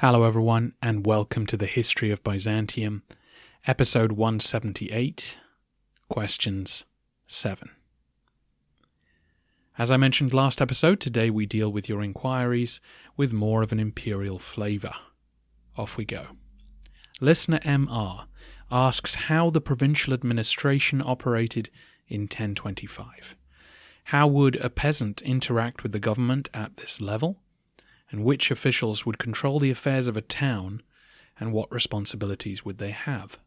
Hello everyone, and welcome to the History of Byzantium, episode 178, questions 7. As I mentioned last episode, today we deal with your inquiries with more of an imperial flavour. Off we go. Listener MR asks how the provincial administration operated in 1025. How would a peasant interact with the government at this level? And which officials would control the affairs of a town, and what responsibilities would they have?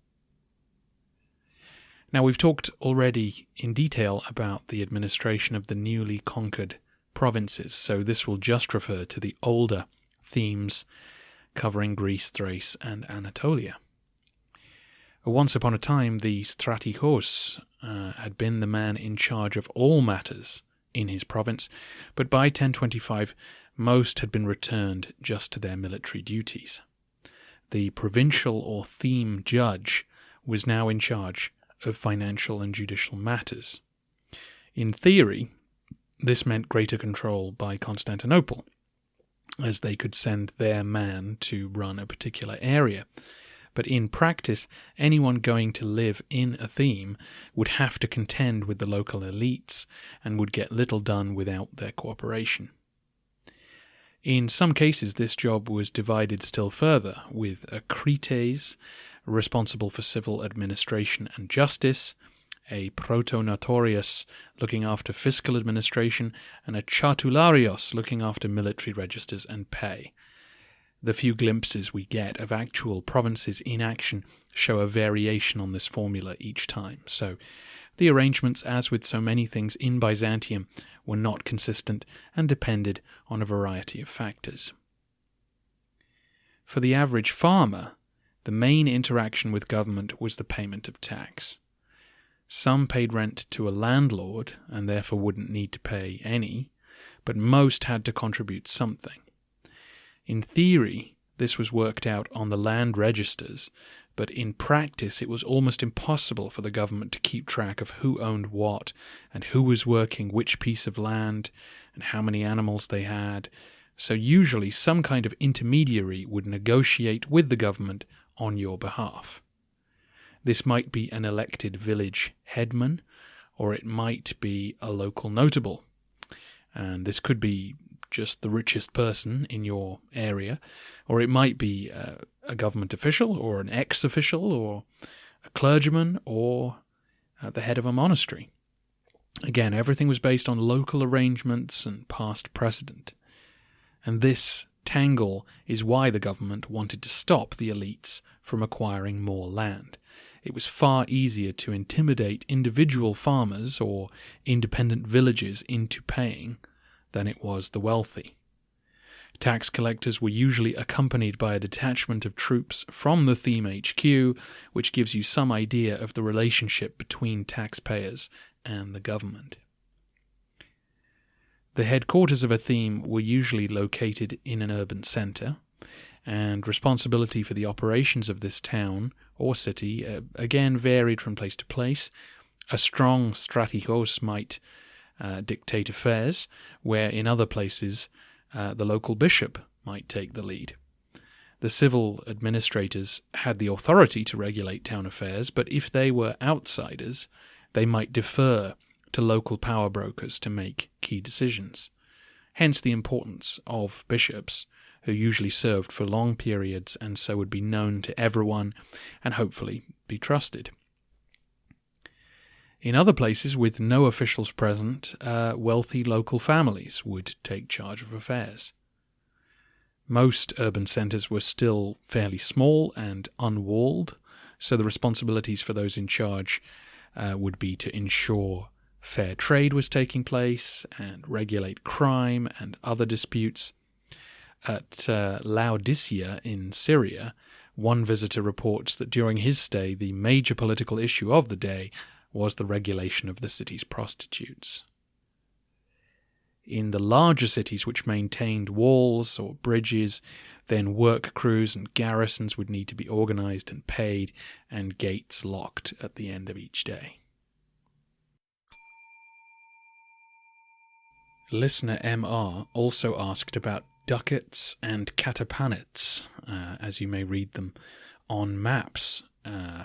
Now, we've talked already in detail about the administration of the newly conquered provinces, so this will just refer to the older themes covering Greece, Thrace, and Anatolia. Once upon a time, the strategos had been the man in charge of all matters in his province, but by 1025, most had been returned just to their military duties. The provincial or theme judge was now in charge of financial and judicial matters. In theory, this meant greater control by Constantinople, as they could send their man to run a particular area. But in practice, anyone going to live in a theme would have to contend with the local elites and would get little done without their cooperation. In some cases, this job was divided still further, with a krites, responsible for civil administration and justice, a protonotorius looking after fiscal administration, and a chartularios looking after military registers and pay. The few glimpses we get of actual provinces in action show a variation on this formula each time, so the arrangements, as with so many things in Byzantium, were not consistent and depended on a variety of factors. For the average farmer, the main interaction with government was the payment of tax. Some paid rent to a landlord and therefore wouldn't need to pay any, but most had to contribute something. In theory, this was worked out on the land registers, but in practice it was almost impossible for the government to keep track of who owned what and who was working which piece of land and how many animals they had, so usually some kind of intermediary would negotiate with the government on your behalf. This might be an elected village headman, or it might be a local notable, and this could be just the richest person in your area, or it might be a government official, or an ex-official, or a clergyman, or the head of a monastery. Again, everything was based on local arrangements and past precedent. And this tangle is why the government wanted to stop the elites from acquiring more land. It was far easier to intimidate individual farmers or independent villages into paying than it was the wealthy. Tax collectors were usually accompanied by a detachment of troops from the theme HQ, which gives you some idea of the relationship between taxpayers and the government. The headquarters of a theme were usually located in an urban centre, and responsibility for the operations of this town or city again varied from place to place. A strong strategos might dictate affairs, where in other places the local bishop might take the lead. The civil administrators had the authority to regulate town affairs, but if they were outsiders, they might defer to local power brokers to make key decisions. Hence the importance of bishops, who usually served for long periods and so would be known to everyone and hopefully be trusted. In other places, with no officials present, wealthy local families would take charge of affairs. Most urban centres were still fairly small and unwalled, so the responsibilities for those in charge would be to ensure fair trade was taking place and regulate crime and other disputes. At Laodicea in Syria, one visitor reports that during his stay, the major political issue of the day was the regulation of the city's prostitutes. In the larger cities which maintained walls or bridges, then work crews and garrisons would need to be organised and paid, and gates locked at the end of each day. Listener MR also asked about ducats and catapanets. as you may read them on maps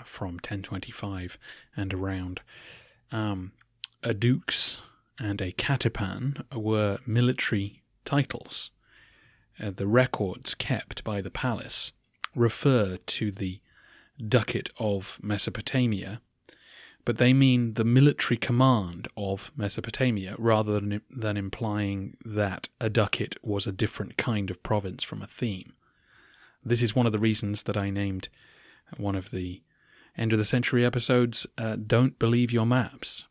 from 1025 and around. A dux and a catipan were military titles. The records kept by the palace refer to the Ducat of Mesopotamia, but they mean the military command of Mesopotamia rather than implying that a ducat was a different kind of province from a theme. This is one of the reasons that I named one of the end of the century episodes, Don't Believe Your Maps.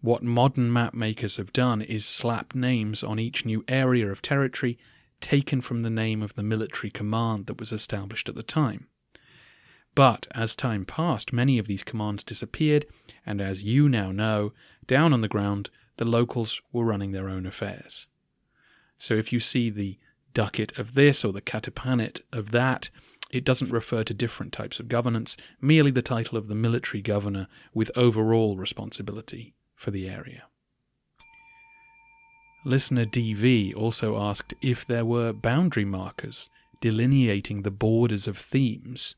What modern map makers have done is slap names on each new area of territory taken from the name of the military command that was established at the time. But as time passed, many of these commands disappeared, and as you now know, down on the ground, the locals were running their own affairs. So if you see the ducat of this or the catipanate of that, it doesn't refer to different types of governance, merely the title of the military governor with overall responsibility for the area. Listener DV also asked if there were boundary markers delineating the borders of themes,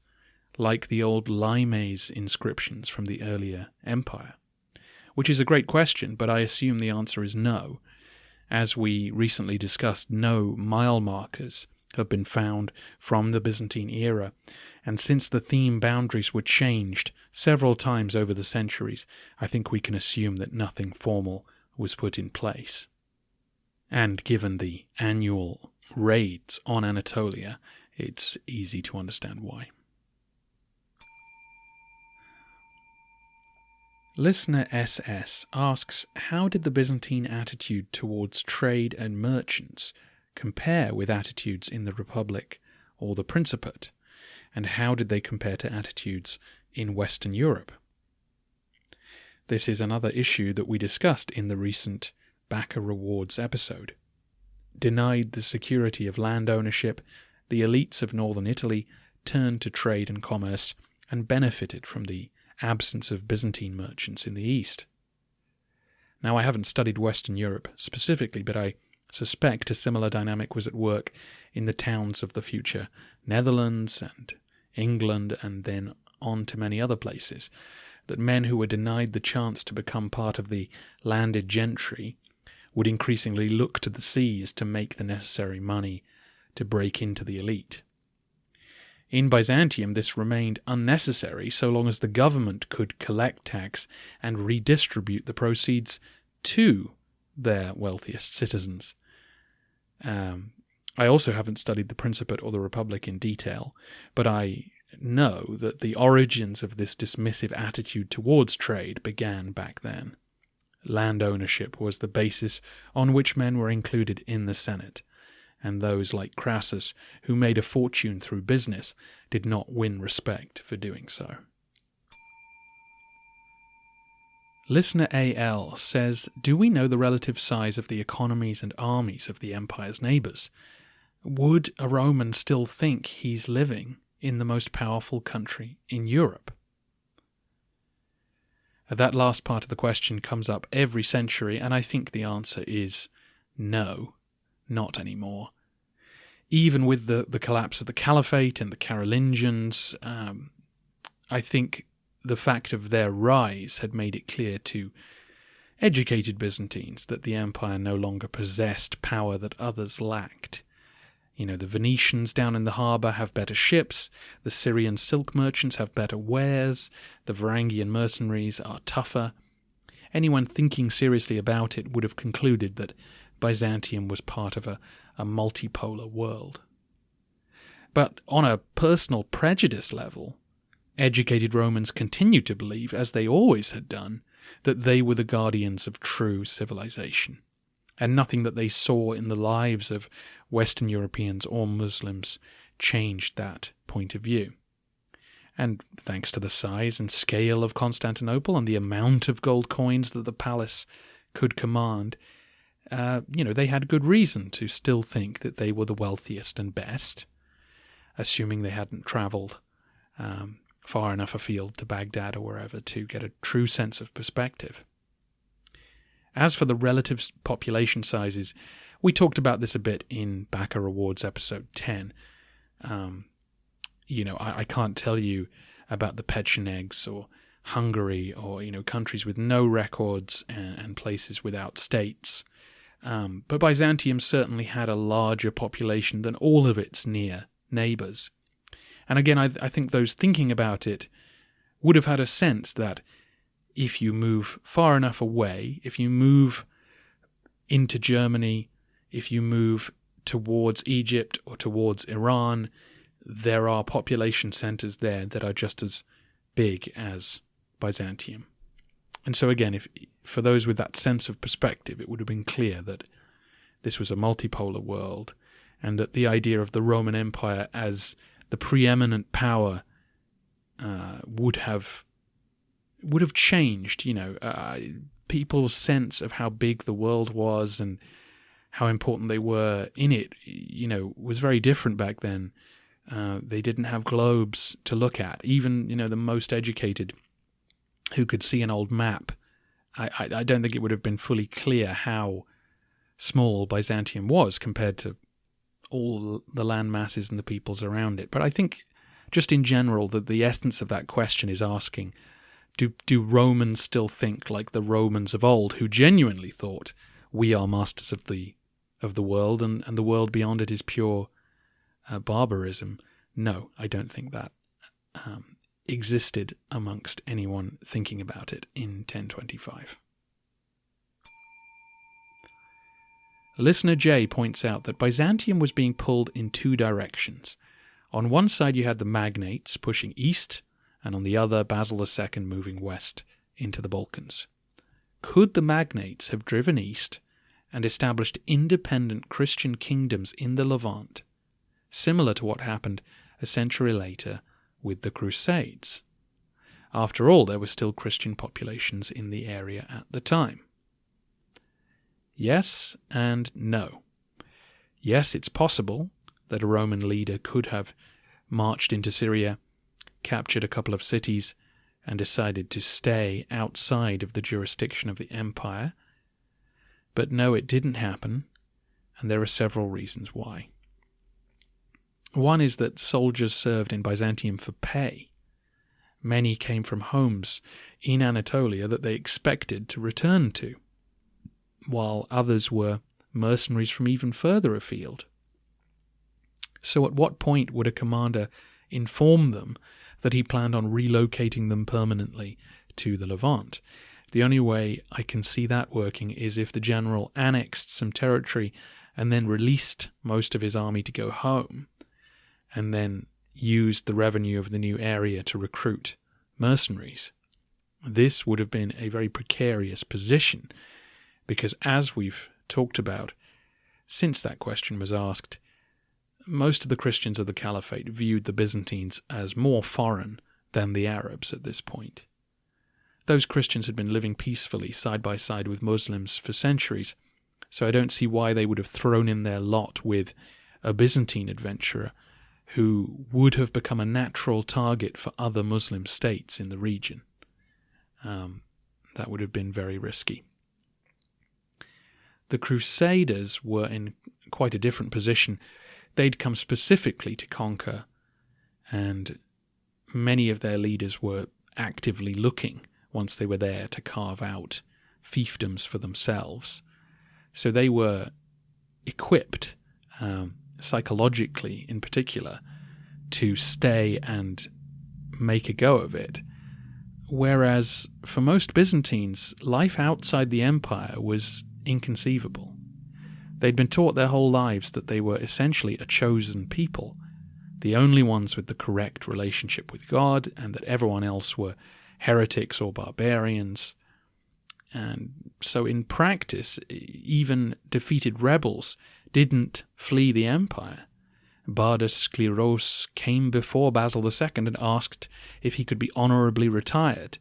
like the old limes inscriptions from the earlier empire, which is a great question, but I assume the answer is no. As we recently discussed, no mile markers have been found from the Byzantine era, and since the theme boundaries were changed several times over the centuries, I think we can assume that nothing formal was put in place. And given the annual raids on Anatolia, it's easy to understand why. Listener SS asks, how did the Byzantine attitude towards trade and merchants compare with attitudes in the Republic or the Principate, and how did they compare to attitudes in Western Europe? This is another issue that we discussed in the recent Backer Rewards episode. Denied the security of land ownership, the elites of northern Italy turned to trade and commerce and benefited from the absence of Byzantine merchants in the east. Now, I haven't studied Western Europe specifically, but I suspect a similar dynamic was at work in the towns of the future Netherlands and England, and then on to many other places, that men who were denied the chance to become part of the landed gentry would increasingly look to the seas to make the necessary money to break into the elite. In Byzantium, this remained unnecessary so long as the government could collect tax and redistribute the proceeds to their wealthiest citizens. I also haven't studied the Principate or the Republic in detail, but I know that the origins of this dismissive attitude towards trade began back then. Land ownership was the basis on which men were included in the Senate, and those like Crassus, who made a fortune through business, did not win respect for doing so. Listener AL says, do we know the relative size of the economies and armies of the empire's neighbours? Would a Roman still think he's living in the most powerful country in Europe? That last part of the question comes up every century, and I think the answer is no. Not anymore. Even with the collapse of the Caliphate and the Carolingians, I think the fact of their rise had made it clear to educated Byzantines that the empire no longer possessed power that others lacked. You know, the Venetians down in the harbour have better ships, the Syrian silk merchants have better wares, the Varangian mercenaries are tougher. Anyone thinking seriously about it would have concluded that Byzantium was part of a multipolar world. But on a personal prejudice level, educated Romans continued to believe, as they always had done, that they were the guardians of true civilization, and nothing that they saw in the lives of Western Europeans or Muslims changed that point of view. And thanks to the size and scale of Constantinople and the amount of gold coins that the palace could command, they had good reason to still think that they were the wealthiest and best, assuming they hadn't travelled far enough afield to Baghdad or wherever to get a true sense of perspective. As for the relative population sizes, we talked about this a bit in Backer Rewards episode 10. I can't tell you about the Pechenegs or Hungary or, countries with no records and places without states. But Byzantium certainly had a larger population than all of its near neighbours. And again, I think those thinking about it would have had a sense that if you move far enough away, if you move into Germany, if you move towards Egypt or towards Iran, there are population centres there that are just as big as Byzantium. And so again, if for those with that sense of perspective, it would have been clear that this was a multipolar world, and that the idea of the Roman Empire as the preeminent power would have changed. People's sense of how big the world was and how important they were in it, was very different back then. They didn't have globes to look at. Even, the most educated who could see an old map, I don't think it would have been fully clear how small Byzantium was compared to all the land masses and the peoples around it. But I think just in general that the essence of that question is asking, do Romans still think like the Romans of old, who genuinely thought we are masters of the world and the world beyond it is pure barbarism? No, I don't think that existed amongst anyone thinking about it in 1025. Listener J points out that Byzantium was being pulled in two directions. On one side you had the magnates pushing east, and on the other Basil II moving west into the Balkans. Could the magnates have driven east and established independent Christian kingdoms in the Levant, similar to what happened a century later with the Crusades? After all, there were still Christian populations in the area at the time. Yes and no. Yes, it's possible that a Roman leader could have marched into Syria, captured a couple of cities, and decided to stay outside of the jurisdiction of the empire. But no, it didn't happen, and there are several reasons why. One is that soldiers served in Byzantium for pay. Many came from homes in Anatolia that they expected to return to, while others were mercenaries from even further afield. So at what point would a commander inform them that he planned on relocating them permanently to the Levant? The only way I can see that working is if the general annexed some territory and then released most of his army to go home, and then used the revenue of the new area to recruit mercenaries. This would have been a very precarious position, because as we've talked about, since that question was asked, most of the Christians of the Caliphate viewed the Byzantines as more foreign than the Arabs at this point. Those Christians had been living peacefully side by side with Muslims for centuries, so I don't see why they would have thrown in their lot with a Byzantine adventurer who would have become a natural target for other Muslim states in the region. That would have been very risky. The Crusaders were in quite a different position. They'd come specifically to conquer, and many of their leaders were actively looking, once they were there, to carve out fiefdoms for themselves. So they were equipped, psychologically in particular, to stay and make a go of it. Whereas for most Byzantines, life outside the empire was inconceivable. They'd been taught their whole lives that they were essentially a chosen people, the only ones with the correct relationship with God, and that everyone else were heretics or barbarians. And so in practice, even defeated rebels didn't flee the empire. Bardas Skleros came before Basil II and asked if he could be honourably retired,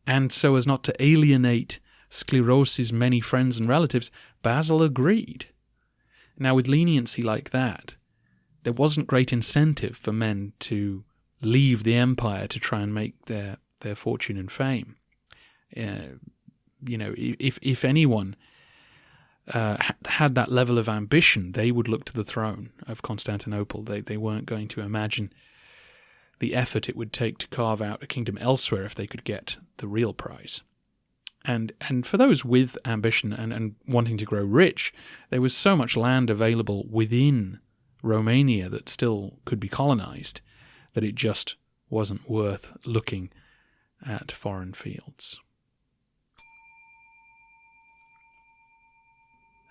and so as not to alienate Skleros's many friends and relatives, Basil agreed. Now, with leniency like that, there wasn't great incentive for men to leave the empire to try and make their fortune and fame. If anyone had that level of ambition, they would look to the throne of Constantinople. They weren't going to imagine the effort it would take to carve out a kingdom elsewhere if they could get the real prize. And for those with ambition and wanting to grow rich, there was so much land available within Romania that still could be colonized that it just wasn't worth looking at foreign fields.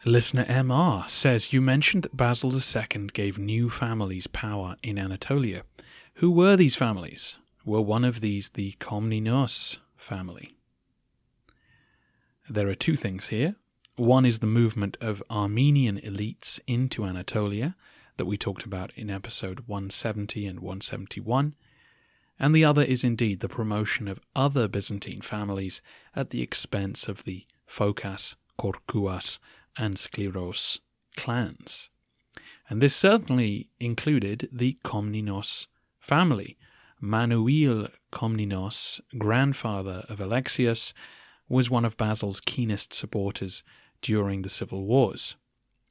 Listener MR says, you mentioned that Basil II gave new families power in Anatolia. Who were these families? Were one of these the Komnenos family? There are two things here. One is the movement of Armenian elites into Anatolia that we talked about in episode 170 and 171, and the other is indeed the promotion of other Byzantine families at the expense of the Phokas, Korkuas, and Skleros clans. And this certainly included the Komnenos family. Manuel Komnenos, grandfather of Alexius, was one of Basil's keenest supporters during the civil wars.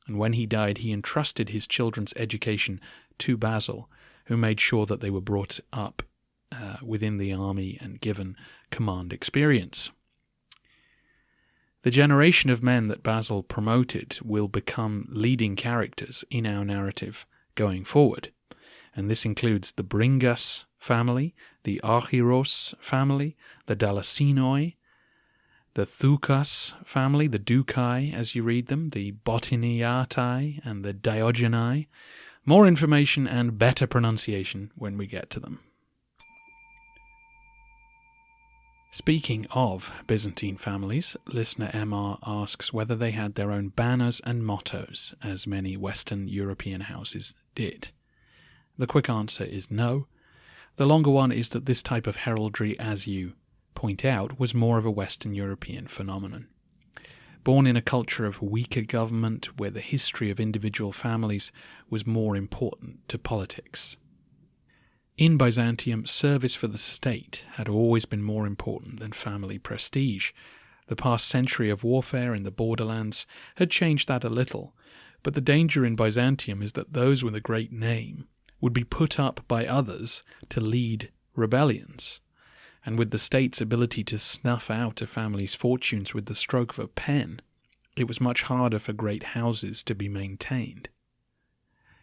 And when he died, he entrusted his children's education to Basil, who made sure that they were brought up within the army and given command experience. The generation of men that Basil promoted will become leading characters in our narrative going forward, and this includes the Bringas family, the Argyros family, the Dalasinoi, the Thukas family, the Dukai as you read them, the Botiniatai and the Diogenai. More information and better pronunciation when we get to them. Speaking of Byzantine families, listener MR asks whether they had their own banners and mottos, as many Western European houses did. The quick answer is no. The longer one is that this type of heraldry, as you point out, was more of a Western European phenomenon. Born in a culture of weaker government where the history of individual families was more important to politics. In Byzantium, service for the state had always been more important than family prestige. The past century of warfare in the borderlands had changed that a little, but the danger in Byzantium is that those with a great name would be put up by others to lead rebellions. And with the state's ability to snuff out a family's fortunes with the stroke of a pen, it was much harder for great houses to be maintained.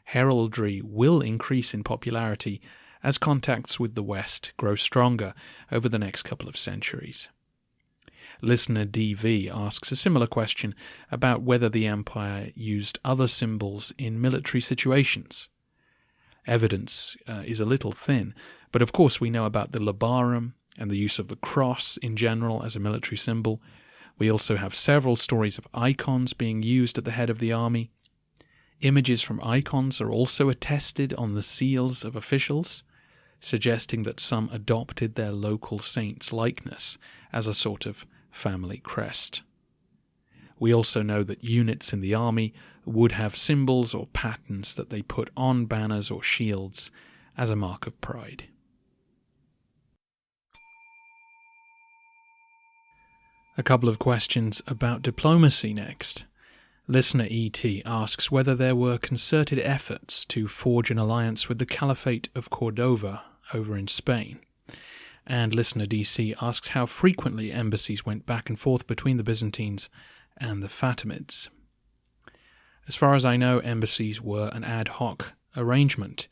Heraldry will increase in popularity as contacts with the West grow stronger over the next couple of centuries. Listener DV asks a similar question about whether the empire used other symbols in military situations. Evidence is a little thin, but of course we know about the labarum and the use of the cross in general as a military symbol. We also have several stories of icons being used at the head of the army. Images from icons are also attested on the seals of officials, suggesting that some adopted their local saint's likeness as a sort of family crest. We also know that units in the army would have symbols or patterns that they put on banners or shields as a mark of pride. A couple of questions about diplomacy next. Listener E.T. asks whether there were concerted efforts to forge an alliance with the Caliphate of Cordova over in Spain. And listener D.C. asks how frequently embassies went back and forth between the Byzantines and the Fatimids. As far as I know, embassies were an ad hoc arrangement.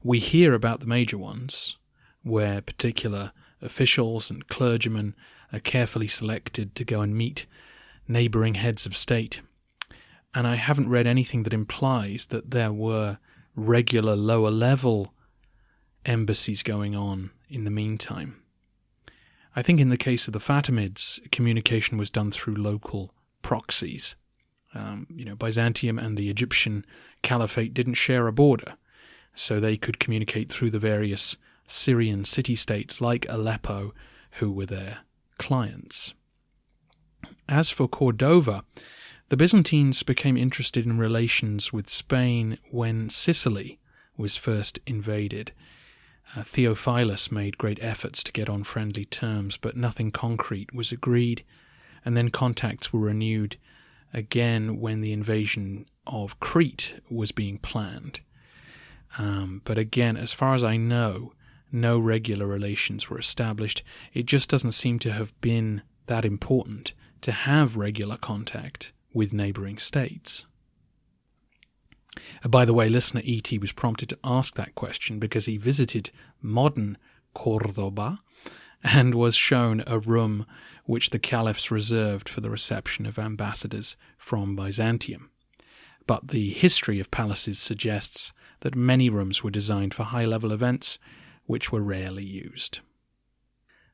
We hear about the major ones, where particular officials and clergymen are carefully selected to go and meet neighbouring heads of state. And I haven't read anything that implies that there were regular lower-level embassies going on in the meantime. I think in the case of the Fatimids, communication was done through local proxies. Byzantium and the Egyptian Caliphate didn't share a border, so they could communicate through the various Syrian city-states like Aleppo, who were their clients. As for Cordova, the Byzantines became interested in relations with Spain when Sicily was first invaded. Theophilus made great efforts to get on friendly terms, but nothing concrete was agreed, and then contacts were renewed again when the invasion of Crete was being planned. But again, as far as I know, no regular relations were established. It just doesn't seem to have been that important to have regular contact with neighbouring states. By the way, listener E.T. was prompted to ask that question because he visited modern Cordoba and was shown a room which the caliphs reserved for the reception of ambassadors from Byzantium. But the history of palaces suggests that many rooms were designed for high-level events, which were rarely used.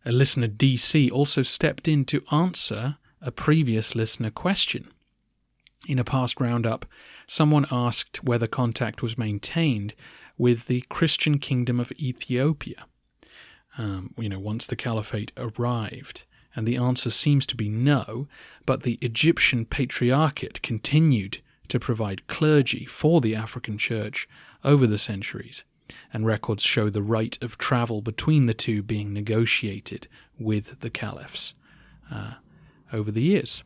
A listener DC also stepped in to answer a previous listener question. In a past roundup, someone asked whether contact was maintained with the Christian kingdom of Ethiopia, once the caliphate arrived. And the answer seems to be no, but the Egyptian Patriarchate continued to provide clergy for the African church over the centuries, and records show the right of travel between the two being negotiated with the caliphs over the years.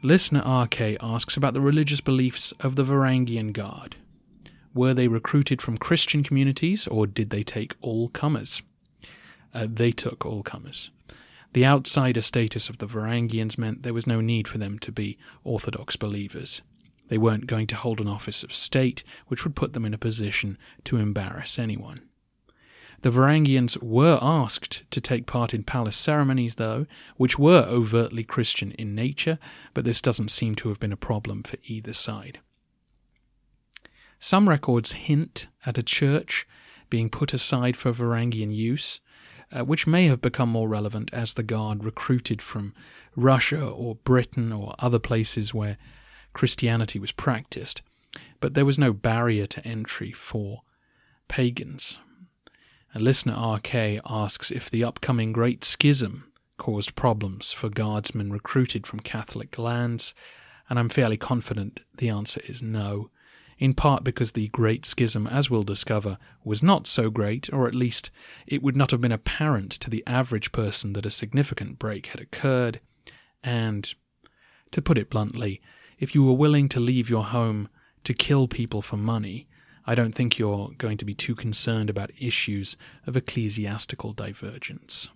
Listener RK asks about the religious beliefs of the Varangian Guard. Were they recruited from Christian communities, or did they take all comers? They took all comers. The outsider status of the Varangians meant there was no need for them to be Orthodox believers. They weren't going to hold an office of state, which would put them in a position to embarrass anyone. The Varangians were asked to take part in palace ceremonies, though, which were overtly Christian in nature, but this doesn't seem to have been a problem for either side. Some records hint at a church being put aside for Varangian use, which may have become more relevant as the Guard recruited from Russia or Britain or other places where Christianity was practiced, but there was no barrier to entry for pagans. A listener RK asks if the upcoming Great Schism caused problems for guardsmen recruited from Catholic lands, and I'm fairly confident the answer is no, in part because the Great Schism, as we'll discover, was not so great, or at least it would not have been apparent to the average person that a significant break had occurred, and, to put it bluntly, if you were willing to leave your home to kill people for money, I don't think you're going to be too concerned about issues of ecclesiastical divergence.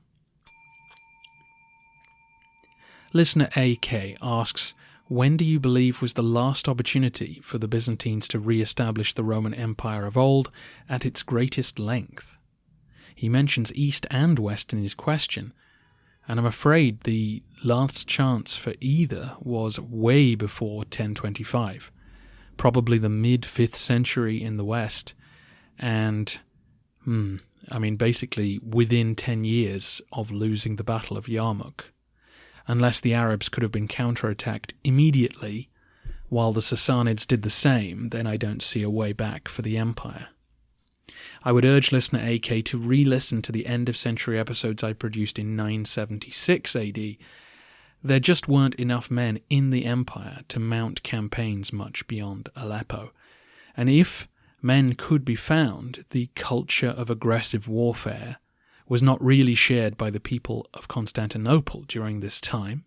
Listener AK asks, when do you believe was the last opportunity for the Byzantines to re-establish the Roman Empire of old at its greatest length? He mentions East and West in his question, and I'm afraid the last chance for either was way before 1025. Probably the mid-5th century in the West, and, basically within 10 years of losing the Battle of Yarmouk. Unless the Arabs could have been counterattacked immediately, while the Sassanids did the same, then I don't see a way back for the empire. I would urge listener AK to re-listen to the end-of-century episodes I produced in 976 AD. There just weren't enough men in the empire to mount campaigns much beyond Aleppo. And if men could be found, the culture of aggressive warfare was not really shared by the people of Constantinople during this time.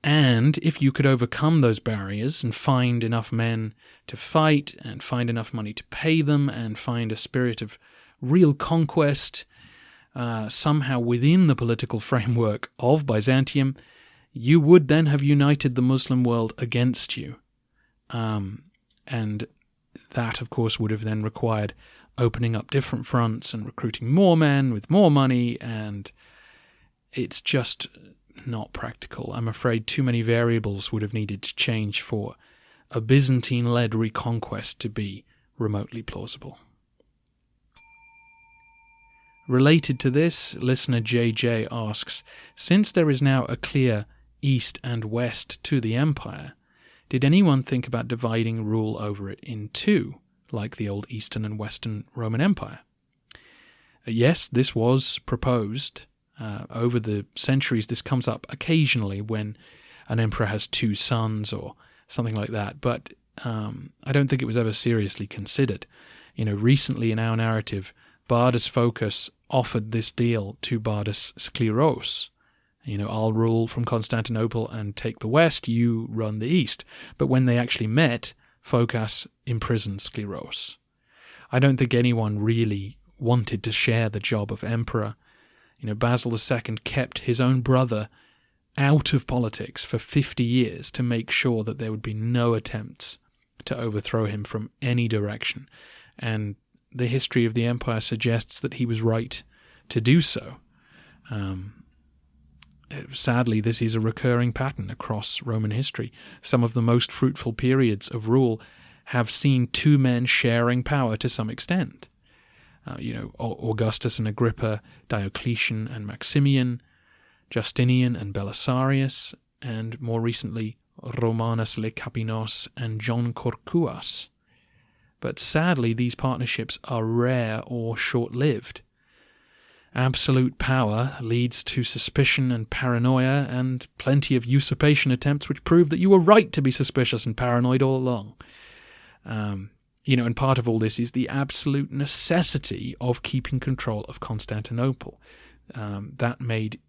And if you could overcome those barriers and find enough men to fight and find enough money to pay them and find a spirit of real conquest somehow within the political framework of Byzantium, you would then have united the Muslim world against you. And that, of course, would have then required opening up different fronts and recruiting more men with more money, and it's just not practical. I'm afraid too many variables would have needed to change for a Byzantine-led reconquest to be remotely plausible. Related to this, listener JJ asks, since there is now a clear east and west to the empire, did anyone think about dividing rule over it in two, like the old Eastern and Western Roman Empire? Yes, this was proposed. Over the centuries, this comes up occasionally when an emperor has two sons or something like that, but I don't think it was ever seriously considered. Recently in our narrative, Bardas Phocas offered this deal to Bardas Skleros. I'll rule from Constantinople and take the west, you run the east. But when they actually met, Phocas imprisoned Skleros. I don't think anyone really wanted to share the job of emperor. Basil II kept his own brother out of politics for 50 years to make sure that there would be no attempts to overthrow him from any direction. And the history of the empire suggests that he was right to do so. Sadly, this is a recurring pattern across Roman history. Some of the most fruitful periods of rule have seen two men sharing power to some extent. Augustus and Agrippa, Diocletian and Maximian, Justinian and Belisarius, and more recently Romanus Lecapenus and John Corcuas. But sadly, these partnerships are rare or short-lived. Absolute power leads to suspicion and paranoia, and plenty of usurpation attempts which prove that you were right to be suspicious and paranoid all along. And part of all this is the absolute necessity of keeping control of Constantinople. That made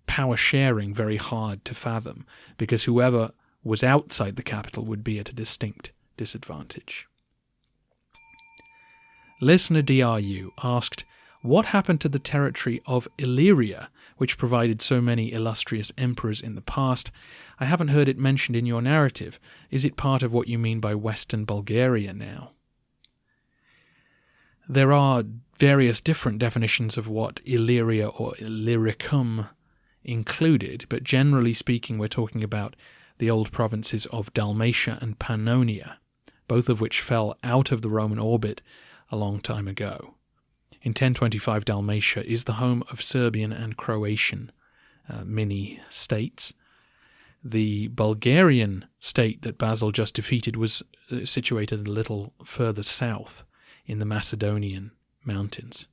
power sharing very hard to fathom, because whoever was outside the capital would be at a distinct disadvantage. Listener DRU asked, what happened to the territory of Illyria, which provided so many illustrious emperors in the past? I haven't heard it mentioned in your narrative. Is it part of what you mean by Western Bulgaria now? There are various different definitions of what Illyria or Illyricum included, but generally speaking we're talking about the old provinces of Dalmatia and Pannonia, both of which fell out of the Roman orbit a long time ago. In 1025, Dalmatia is the home of Serbian and Croatian mini-states. The Bulgarian state that Basil just defeated was situated a little further south in the Macedonian mountains.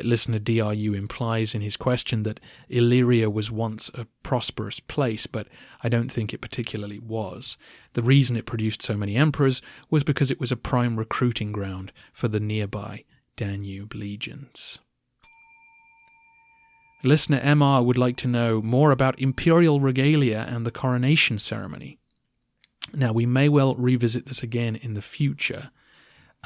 Listener DRU implies in his question that Illyria was once a prosperous place, but I don't think it particularly was. The reason it produced so many emperors was because it was a prime recruiting ground for the nearby Danube legions. Listener MR would like to know more about imperial regalia and the coronation ceremony. Now, we may well revisit this again in the future,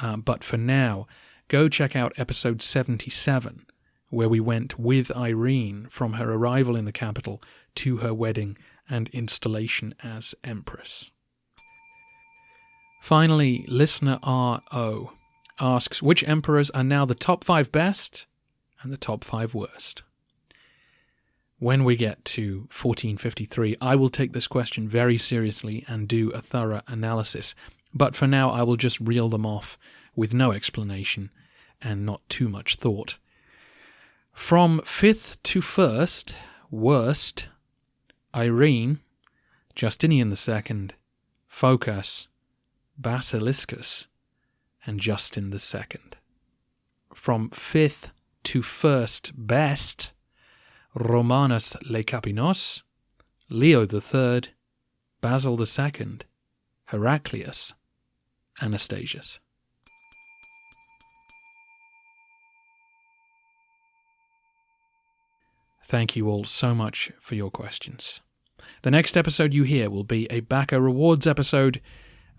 but for now, go check out episode 77, where we went with Irene from her arrival in the capital to her wedding and installation as empress. Finally, listener RO asks, which emperors are now the top 5 best and the top 5 worst? When we get to 1453, I will take this question very seriously and do a thorough analysis, but for now I will just reel them off with no explanation and not too much thought. From 5th to 1st, worst, Irene, Justinian II, Phocas, Basiliscus, and Justin II. From 5th to 1st, best, Romanus Lecapenus, Leo III, Basil II, Heraclius, Anastasius. Thank you all so much for your questions. The next episode you hear will be a Backer Rewards episode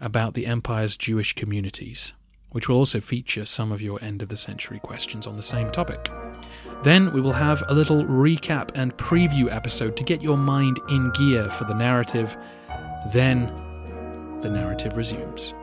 about the Empire's Jewish communities, which will also feature some of your end-of-the-century questions on the same topic. Then we will have a little recap and preview episode to get your mind in gear for the narrative. Then the narrative resumes.